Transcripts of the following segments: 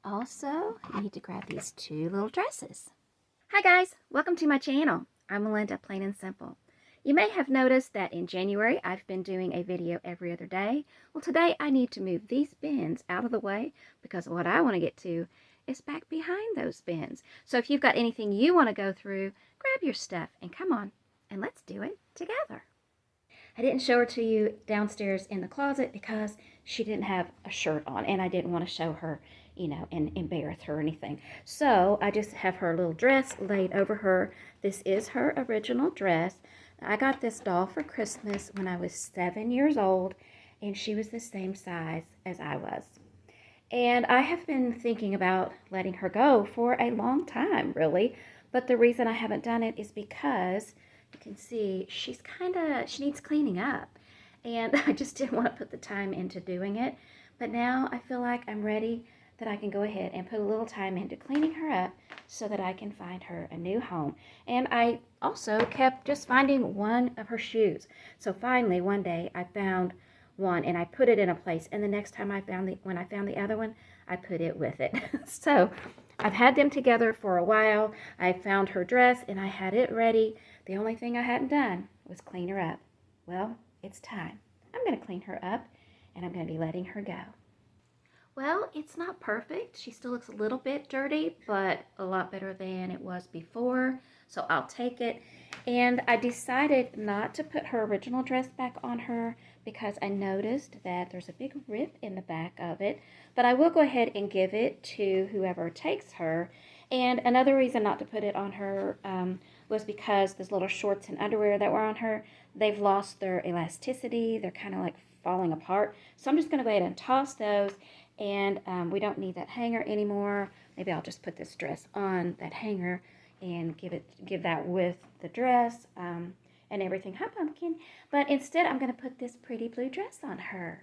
also need to grab these two little dresses. Hi guys, welcome to my channel. I'm Melinda, plain and simple. You may have noticed that in January I've been doing a video every other day. Well, today I need to move these bins out of the way because what I want to get to is back behind those bins. So if you've got anything you want to go through, grab your stuff and come on and let's do it together. I didn't show her to you downstairs in the closet because she didn't have a shirt on and I didn't want to show her, and embarrass her or anything. So I just have her little dress laid over her. This is her original dress. I got this doll for Christmas when I was 7 years old and she was the same size as I was. And I have been thinking about letting her go for a long time, really. But the reason I haven't done it is because you can see she needs cleaning up. And I just didn't want to put the time into doing it. But now I feel like I'm ready that I can go ahead and put a little time into cleaning her up so that I can find her a new home. And I also kept just finding one of her shoes. So finally one day I found one and I put it in a place, and the next time when I found the other one, I put it with it. So I've had them together for a while. I found her dress and I had it ready. The only thing I hadn't done was clean her up. Well, it's time. I'm going to clean her up and I'm going to be letting her go. Well, it's not perfect. She still looks a little bit dirty, but a lot better than it was before. So I'll take it. And I decided not to put her original dress back on her because I noticed that there's a big rip in the back of it. But I will go ahead and give it to whoever takes her. And another reason not to put it on her was because those little shorts and underwear that were on her, they've lost their elasticity. They're kind of like falling apart. So I'm just going to go ahead and toss those. And we don't need that hanger anymore. Maybe I'll just put this dress on that hanger and give that with the dress and everything. Hi, Pumpkin. But instead, I'm going to put this pretty blue dress on her.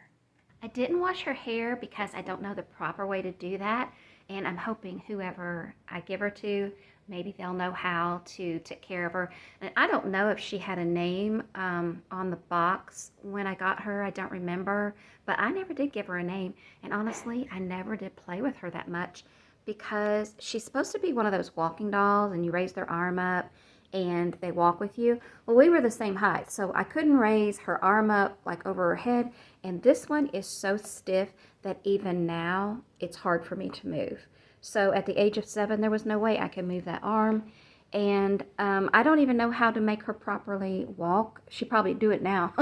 I didn't wash her hair because I don't know the proper way to do that. And I'm hoping whoever I give her to, maybe they'll know how to take care of her. And I don't know if she had a name on the box when I got her. I don't remember. But I never did give her a name. And honestly, I never did play with her that much because she's supposed to be one of those walking dolls and you raise their arm up and they walk with you. Well, we were the same height, so I couldn't raise her arm up like over her head. And this one is so stiff that even now it's hard for me to move. So at the age of 7, there was no way I could move that arm. And I don't even know how to make her properly walk. She'd probably do it now.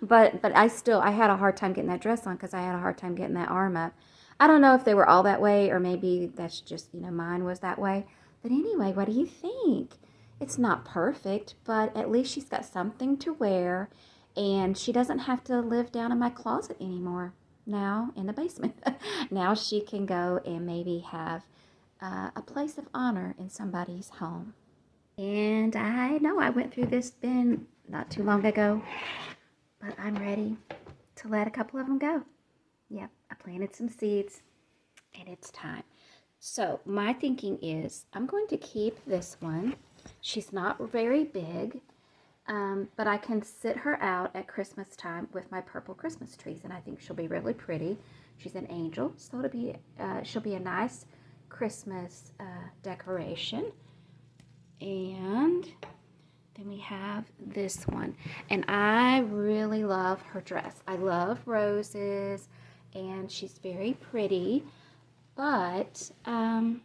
but I had a hard time getting that dress on because I had a hard time getting that arm up. I don't know if they were all that way or maybe that's just, mine was that way. But anyway, what do you think? It's not perfect, but at least she's got something to wear and she doesn't have to live down in my closet anymore. Now in the basement. Now she can go and maybe have a place of honor in somebody's home. And I know I went through this bin not too long ago, but I'm ready to let a couple of them go. Yep, I planted some seeds and it's time. So my thinking is I'm going to keep this one. She's not very big, but I can sit her out at Christmas time with my purple Christmas trees, and I think she'll be really pretty. She's an angel, so she'll be a nice Christmas decoration. And then we have this one, and I really love her dress. I love roses, and she's very pretty, but I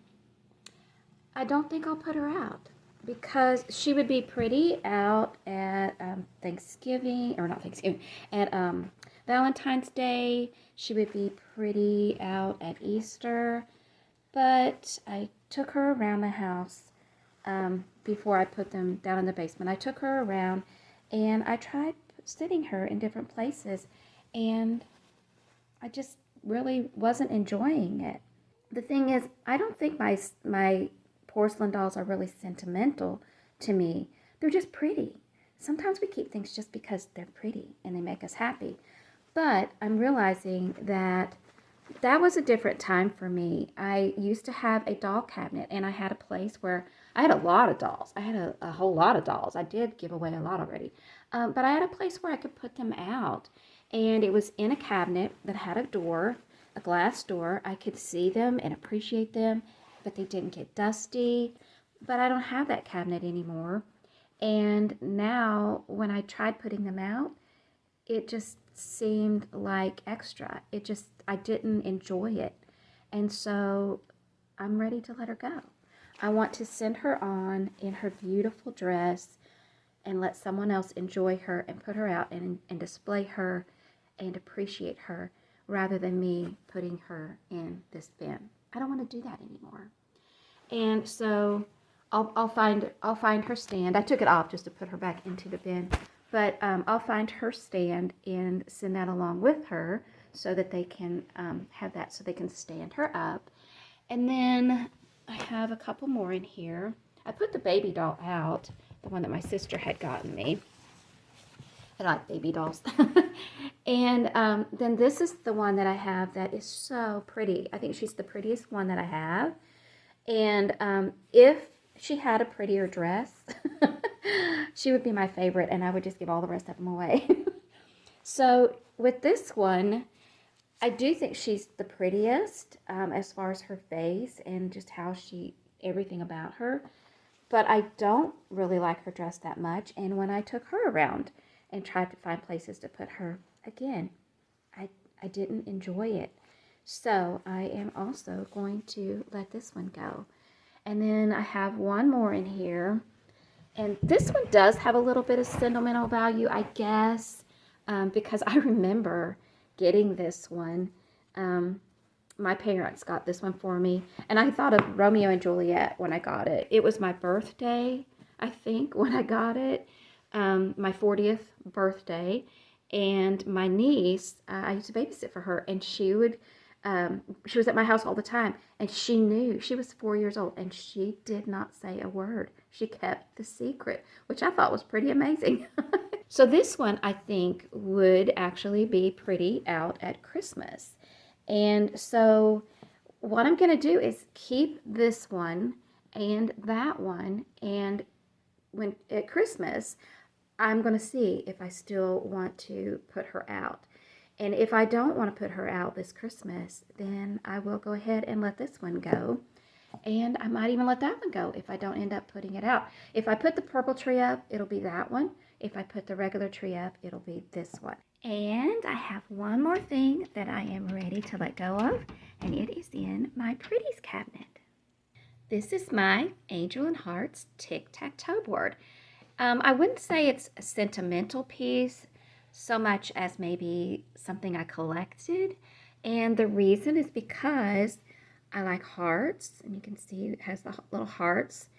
don't think I'll put her out because she would be pretty out at Thanksgiving, or not Thanksgiving, at Valentine's Day. She would be pretty out at Easter, but I took her around the house before I put them down in the basement. I took her around and I tried sitting her in different places, and I just really wasn't enjoying it. The thing is, I don't think my porcelain dolls are really sentimental to me. They're just pretty. Sometimes we keep things just because they're pretty and they make us happy. But I'm realizing that was a different time for me. I used to have a doll cabinet and I had a place where I had a lot of dolls. I had a whole lot of dolls. I did give away a lot already. But I had a place where I could put them out. And it was in a cabinet that had a door a glass door. I could see them and appreciate them, but they didn't get dusty. But I don't have that cabinet anymore. And now when I tried putting them out, it just seemed like extra. I didn't enjoy it. And so I'm ready to let her go. I want to send her on in her beautiful dress and let someone else enjoy her and put her out and display her and appreciate her rather than me putting her in this bin. I don't want to do that anymore. And so I'll find her stand. I took it off just to put her back into the bin, but I'll find her stand and send that along with her so that they can have that so they can stand her up. And then I have a couple more in here. I put the baby doll out, the one that my sister had gotten me. I like baby dolls. And then this is the one that I have that is so pretty. I think she's the prettiest one that I have. And if she had a prettier dress, she would be my favorite, and I would just give all the rest of them away. So with this one, I do think she's the prettiest as far as her face and just how everything about her. But I don't really like her dress that much. And when I took her around and tried to find places to put her, again, I didn't enjoy it. So I am also going to let this one go. And then I have one more in here. And this one does have a little bit of sentimental value, I guess, because I remember getting this one. My parents got this one for me. And I thought of Romeo and Juliet when I got it. It was my birthday, I think, when I got it. My 40th birthday. And my niece, I used to babysit for her, and she was at my house all the time, and she knew. She was 4 years old, and she did not say a word. She kept the secret, which I thought was pretty amazing. So this one, I think, would actually be pretty out at Christmas. And so what I'm going to do is keep this one and that one, and when at Christmas, I'm going to see if I still want to put her out. And if I don't want to put her out this Christmas, then I will go ahead and let this one go. And I might even let that one go if I don't end up putting it out. If I put the purple tree up, it'll be that one. If I put the regular tree up, it'll be this one. And I have one more thing that I am ready to let go of, and it is in my pretties cabinet. This is my Angel and Hearts tic-tac-toe board. I wouldn't say it's a sentimental piece so much as maybe something I collected. And the reason is because I like hearts, and you can see it has the little hearts.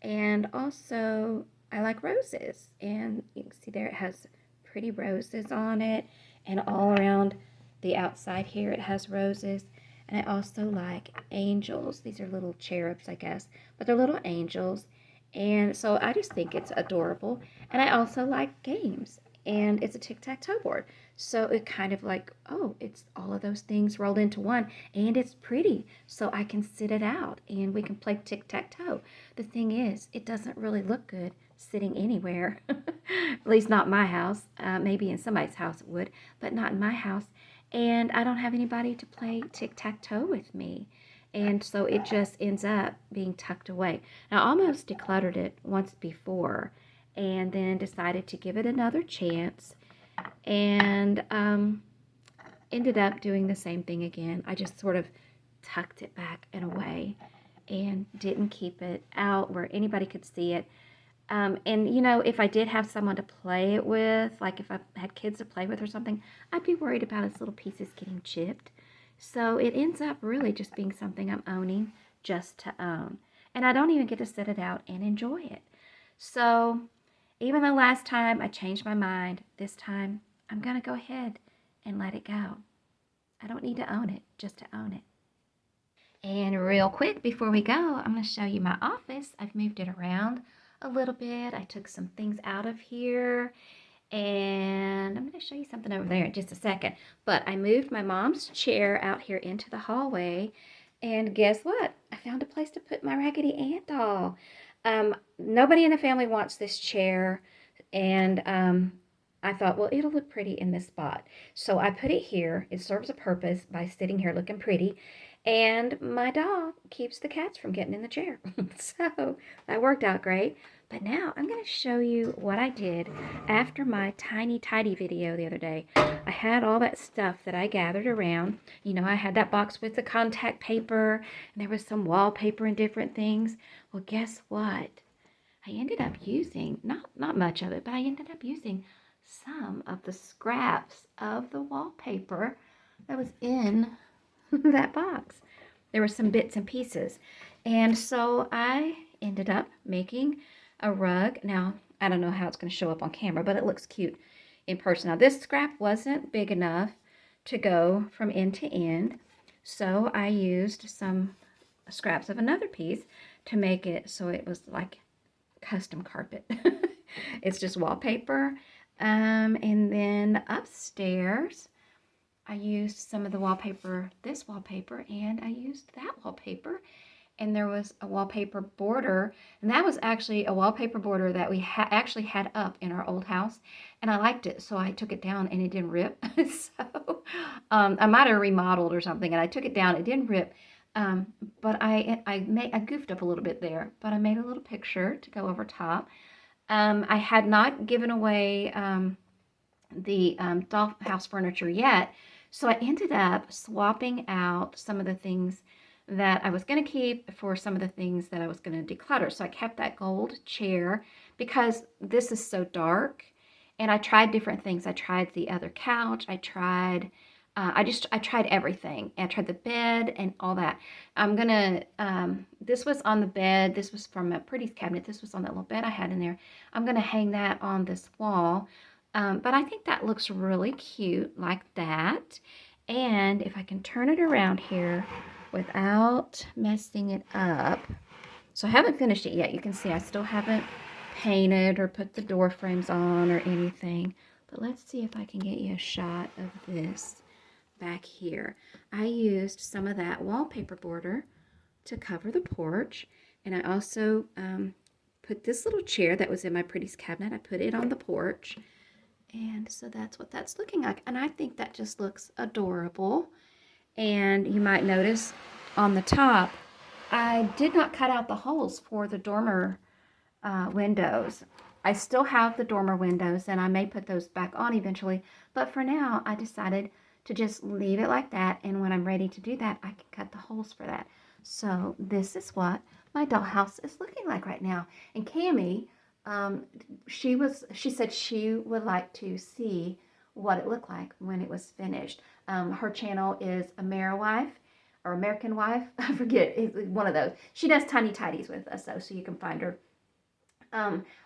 And also I like roses, and you can see there it has pretty roses on it, and all around the outside here it has roses. And I also like angels. These are little cherubs, I guess, but they're little angels. And so I just think it's adorable. And I also like games. And it's a tic-tac-toe board. So it kind of like, oh, it's all of those things rolled into one. And it's pretty. So I can sit it out and we can play tic-tac-toe. The thing is, it doesn't really look good sitting anywhere. At least not my house. Maybe in somebody's house it would, but not in my house. And I don't have anybody to play tic-tac-toe with me. And so it just ends up being tucked away. Now, I almost decluttered it once before and then decided to give it another chance and ended up doing the same thing again. I just sort of tucked it back and away and didn't keep it out where anybody could see it. And, you know, if I did have someone to play it with, like if I had kids to play with or something, I'd be worried about its little pieces getting chipped. So it ends up really just being something I'm owning just to own. And I don't even get to sit it out and enjoy it. So even the last time I changed my mind, this time I'm going to go ahead and let it go. I don't need to own it just to own it. And real quick before we go, I'm going to show you my office. I've moved it around a little bit. I took some things out of here. And I'm going to show you something over there in just a second. But I moved my mom's chair out here into the hallway. And guess what? I found a place to put my Raggedy Ann doll. Nobody in the family wants this chair. And I thought, well, it'll look pretty in this spot. So I put it here. It serves a purpose by sitting here looking pretty. And my dog keeps the cats from getting in the chair. So that worked out great. But now I'm going to show you what I did after my tiny tidy video the other day. I had all that stuff that I gathered around. You know, I had that box with the contact paper, and there was some wallpaper and different things. Well, guess what? I ended up using, not much of it, but I ended up using some of the scraps of the wallpaper that was in that box. There were some bits and pieces. And so I ended up making a rug. Now, I don't know how it's going to show up on camera, but it looks cute in person. Now, this scrap wasn't big enough to go from end to end, so I used some scraps of another piece to make it so it was like custom carpet. It's just wallpaper. And then upstairs, I used some of the wallpaper, this wallpaper, and I used that wallpaper. And there was a wallpaper border, and that was actually a wallpaper border that we actually had up in our old house, and I liked it, so I took it down and it didn't rip. So I might have remodeled or something, and I took it down. It didn't rip, but I goofed up a little bit there, but I made a little picture to go over top. I had not given away the Dollhouse furniture yet, so I ended up swapping out some of the things that I was going to keep for some of the things that I was going to declutter. So I kept that gold chair because this is so dark, and I tried different things. I tried the other couch. I tried everything. I tried the bed and all that. I'm gonna, this was on the bed. This was from a Pretty's cabinet. This was on that little bed I had in there. I'm gonna hang that on this wall. But I think that looks really cute like that. And if I can turn it around here without messing it up. So I haven't finished it yet. You can see I still haven't painted or put the door frames on or anything. But let's see if I can get you a shot of this back here. I used some of that wallpaper border to cover the porch. And I also put this little chair that was in my Pretty's cabinet. I put it on the porch. And so that's what that's looking like. And I think that just looks adorable. And you might notice on the top, I did not cut out the holes for the dormer windows. I still have the dormer windows, and I may put those back on eventually. But for now, I decided to just leave it like that. And when I'm ready to do that, I can cut the holes for that. So this is what my dollhouse is looking like right now. And Cammie, she said she would like to see what it looked like when it was finished. Her channel is AmeriWife or American Wife. I forget. It's one of those. She does tiny tidies with us, though, so you can find her.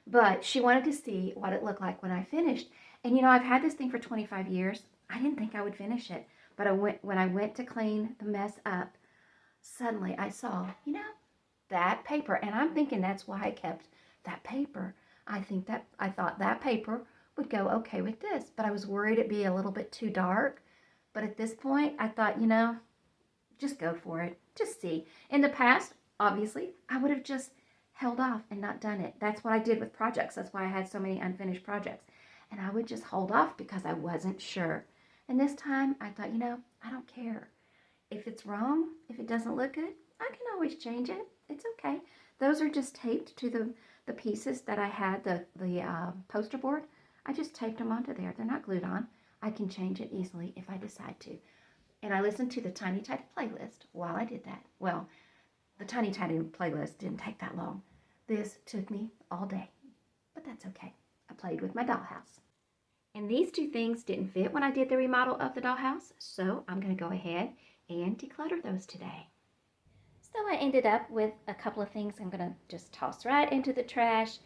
But she wanted to see what it looked like when I finished. And, you know, I've had this thing for 25 years. I didn't think I would finish it. But when I went to clean the mess up, suddenly I saw, you know, that paper. And I'm thinking that's why I kept that paper. I thought that paper would go okay with this. But I was worried it'd be a little bit too dark. But at this point, I thought, you know, just go for it. Just see. In the past, obviously, I would have just held off and not done it. That's what I did with projects. That's why I had so many unfinished projects. And I would just hold off because I wasn't sure. And this time, I thought, you know, I don't care. If it's wrong, if it doesn't look good, I can always change it. It's okay. Those are just taped to the pieces that I had, the poster board. I just taped them onto there. They're not glued on. I can change it easily if I decide to. And I listened to the Tiny Tidy playlist while I did that. Well, the Tiny Tidy playlist didn't take that long. This took me all day, but that's okay. I played with my dollhouse. And these two things didn't fit when I did the remodel of the dollhouse, so I'm going to go ahead and declutter those today. So I ended up with a couple of things I'm going to just toss right into the trash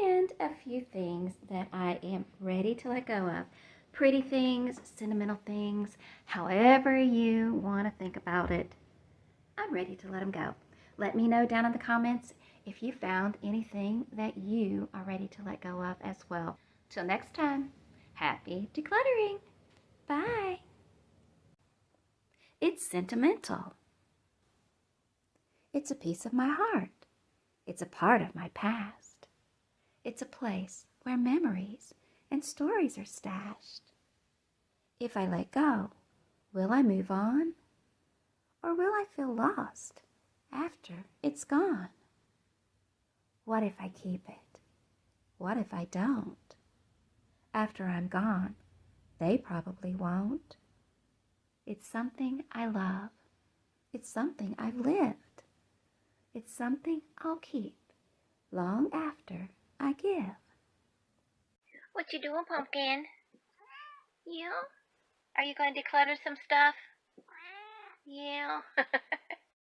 and a few things that I am ready to let go of. Pretty things, sentimental things, however you want to think about it. I'm ready to let them go. Let me know down in the comments if you found anything that you are ready to let go of as well. Till next time, happy decluttering. Bye. It's sentimental. It's a piece of my heart. It's a part of my past. It's a place where memories and stories are stashed. If I let go, will I move on? Or will I feel lost after it's gone? What if I keep it? What if I don't? After I'm gone, they probably won't. It's something I love. It's something I've lived. It's something I'll keep long after I give. What you doing, Pumpkin? Yeah? Are you going to declutter some stuff? Yeah.